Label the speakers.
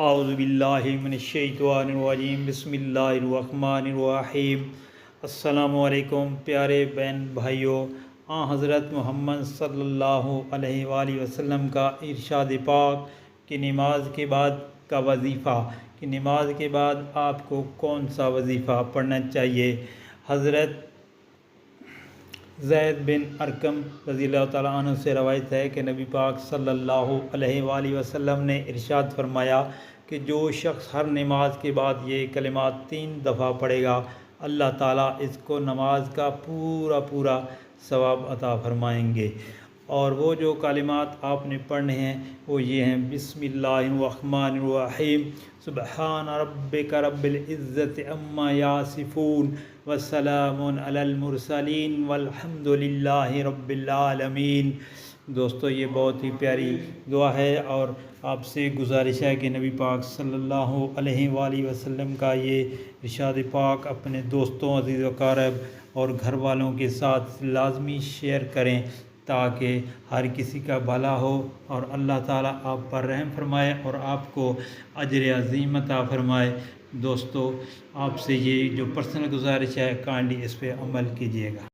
Speaker 1: اعوذ باللہ من الشیطان الرجیم بسم اللہ الرحمن الرحیم۔ السلام علیکم پیارے بہن بھائیوں، حضرت محمد صلی اللہ علیہ وآلہ وسلم کا ارشاد پاک کہ نماز کے بعد کا وظیفہ، کہ نماز کے بعد آپ کو کون سا وظیفہ پڑھنا چاہیے۔ حضرت زید بن ارقم رضی اللہ تعالیٰ عنہ سے روایت ہے کہ نبی پاک صلی اللہ علیہ وآلہ وسلم نے ارشاد فرمایا کہ جو شخص ہر نماز کے بعد یہ کلمات 3 دفعہ پڑھے گا، اللہ تعالیٰ اس کو نماز کا پورا ثواب عطا فرمائیں گے۔ اور وہ جو کلمات آپ نے پڑھنے ہیں وہ یہ ہیں: بسم اللہ الرحمن الرحیم، سبحان ربک رب العزت عما یصفون، وسلام علی المرسلین والحمد للہ رب العالمین۔ دوستو، یہ بہت ہی پیاری دعا ہے اور آپ سے گزارش ہے کہ نبی پاک صلی اللہ علیہ وآلہ وسلم کا یہ ارشاد پاک اپنے دوستوں، عزیز و اقارب اور گھر والوں کے ساتھ لازمی شیئر کریں تاکہ ہر کسی کا بھلا ہو اور اللہ تعالیٰ آپ پر رحم فرمائے اور آپ کو اجر عظیم عطا فرمائے۔ دوستو، آپ سے یہ جو پرسنل گزارش ہے، کائنڈلی اس پہ عمل کیجیے گا۔